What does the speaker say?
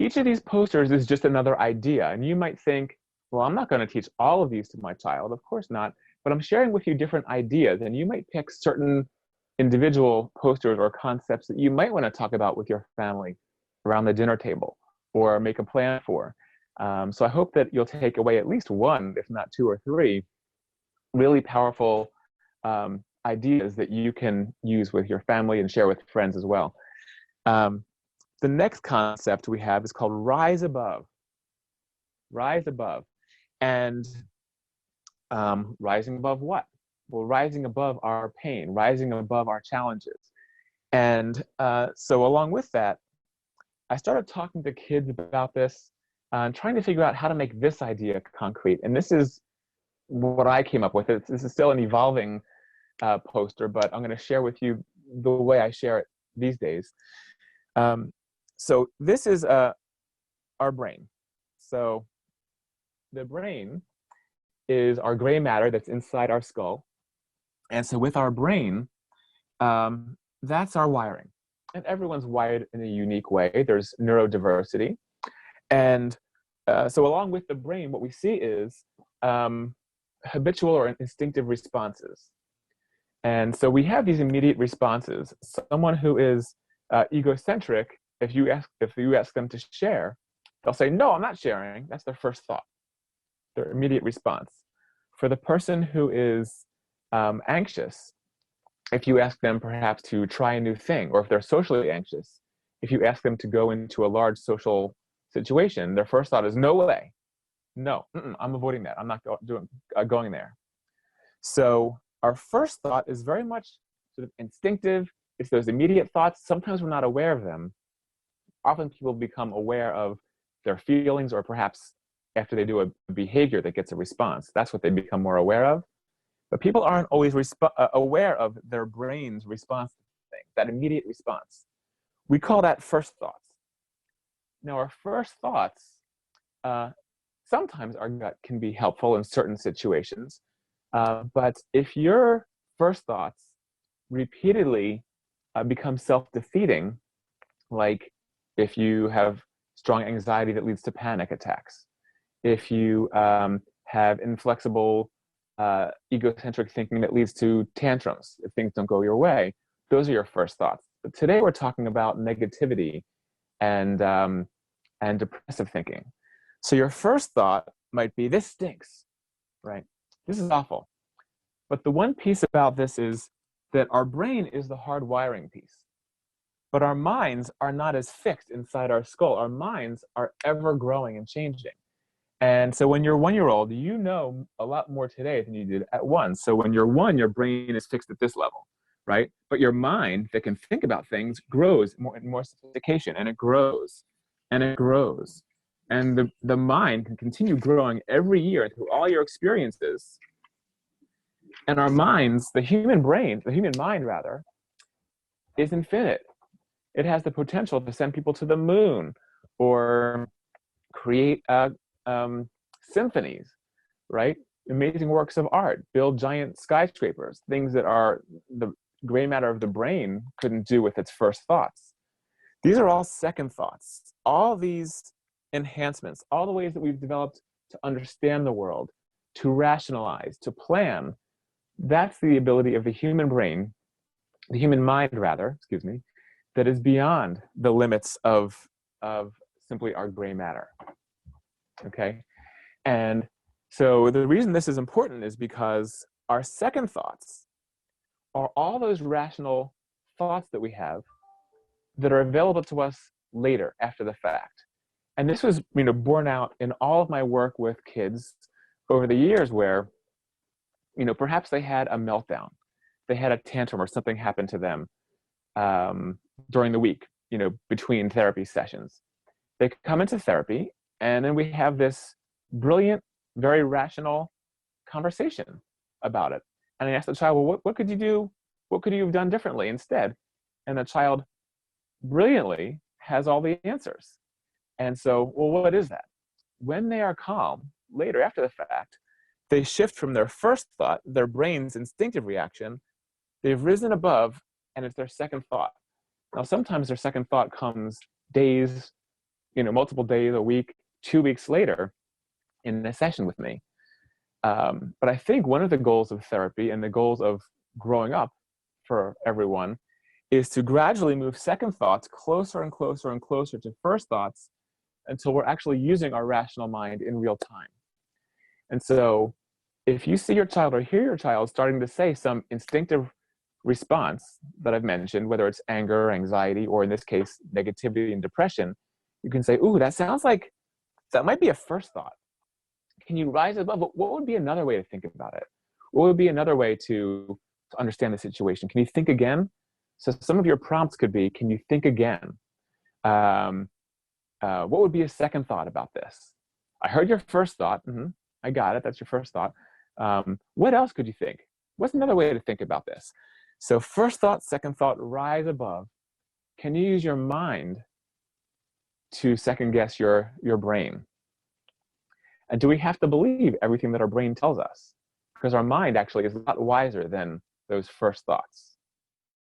each of these posters is just another idea. And you might think, well, I'm not going to teach all of these to my child. Of course not. But I'm sharing with you different ideas. And you might pick certain individual posters or concepts that you might want to talk about with your family around the dinner table or make a plan for. So I hope that you'll take away at least one, if not two or three, really powerful ideas that you can use with your family and share with friends as well. The next concept we have is called rise above. Rise above. And rising above what? Well, rising above our pain, rising above our challenges. And so along with that, I started talking to kids about this and trying to figure out how to make this idea concrete. And this is what I came up with. This is still an evolving poster, but I'm going to share with you the way I share it these days. So this is our brain. So the brain is our gray matter that's inside our skull. And so with our brain, that's our wiring. And everyone's wired in a unique way. There's neurodiversity. And so along with the brain, what we see is habitual or instinctive responses. And so we have these immediate responses. Someone who is egocentric, if you ask them to share, they'll say, no, I'm not sharing. That's their first thought, their immediate response. For the person who is anxious, if you ask them perhaps to try a new thing, or if they're socially anxious, if you ask them to go into a large social situation, their first thought is, no way. No, I'm avoiding that. I'm not going there. So our first thought is very much sort of instinctive. It's those immediate thoughts. Sometimes we're not aware of them. Often people become aware of their feelings, or perhaps after they do a behavior that gets a response. That's what they become more aware of. But people aren't always aware of their brain's response to things, that immediate response. We call that first thoughts. Now, our first thoughts, sometimes our gut can be helpful in certain situations. But if your first thoughts repeatedly become self-defeating, like if you have strong anxiety that leads to panic attacks, if you have inflexible egocentric thinking that leads to tantrums, if things don't go your way, those are your first thoughts. But today we're talking about negativity and depressive thinking. So your first thought might be, this stinks, right? This is awful. But the one piece about this is that our brain is the hard wiring piece. But our minds are not as fixed inside our skull. Our minds are ever growing and changing. And so when you're 1-year-old, you know a lot more today than you did at 1. So when you're 1, your brain is fixed at this level, right? But your mind that can think about things grows more and more sophistication, and it grows and it grows. And the mind can continue growing every year through all your experiences. And our minds, the human mind rather, is infinite. It has the potential to send people to the moon or create symphonies, right? Amazing works of art, build giant skyscrapers, things that are the gray matter of the brain couldn't do with its first thoughts. These are all second thoughts. All these enhancements, all the ways that we've developed to understand the world, to rationalize, to plan, that's the ability of the human brain, the human mind rather, that is beyond the limits of simply our gray matter. Okay, and so the reason this is important is because our second thoughts are all those rational thoughts that we have that are available to us later after the fact. And this was, borne out in all of my work with kids over the years where, perhaps they had a meltdown, they had a tantrum, or something happened to them during the week, between therapy sessions. They come into therapy, and then we have this brilliant, very rational conversation about it. And I asked the child, well, what could you do? What could you have done differently instead? And the child brilliantly has all the answers. And so, well, what is that? When they are calm, later after the fact, they shift from their first thought, their brain's instinctive reaction, they've risen above, and it's their second thought. Now, sometimes their second thought comes days, multiple days a week, 2 weeks later in a session with me. But I think one of the goals of therapy and the goals of growing up for everyone is to gradually move second thoughts closer and closer and closer to first thoughts until we're actually using our rational mind in real time. And so if you see your child or hear your child starting to say some instinctive response that I've mentioned, whether it's anger, anxiety, or in this case, negativity and depression, you can say, ooh, that might be a first thought. Can you rise above? What would be another way to think about it? What would be another way to understand the situation? Can you think again? So some of your prompts could be, can you think again? What would be a second thought about this? I heard your first thought. I got it. That's your first thought. What else could you think? What's another way to think about this? So first thought, second thought, rise above. Can you use your mind to second guess your brain? And do we have to believe everything that our brain tells us? Because our mind actually is a lot wiser than those first thoughts.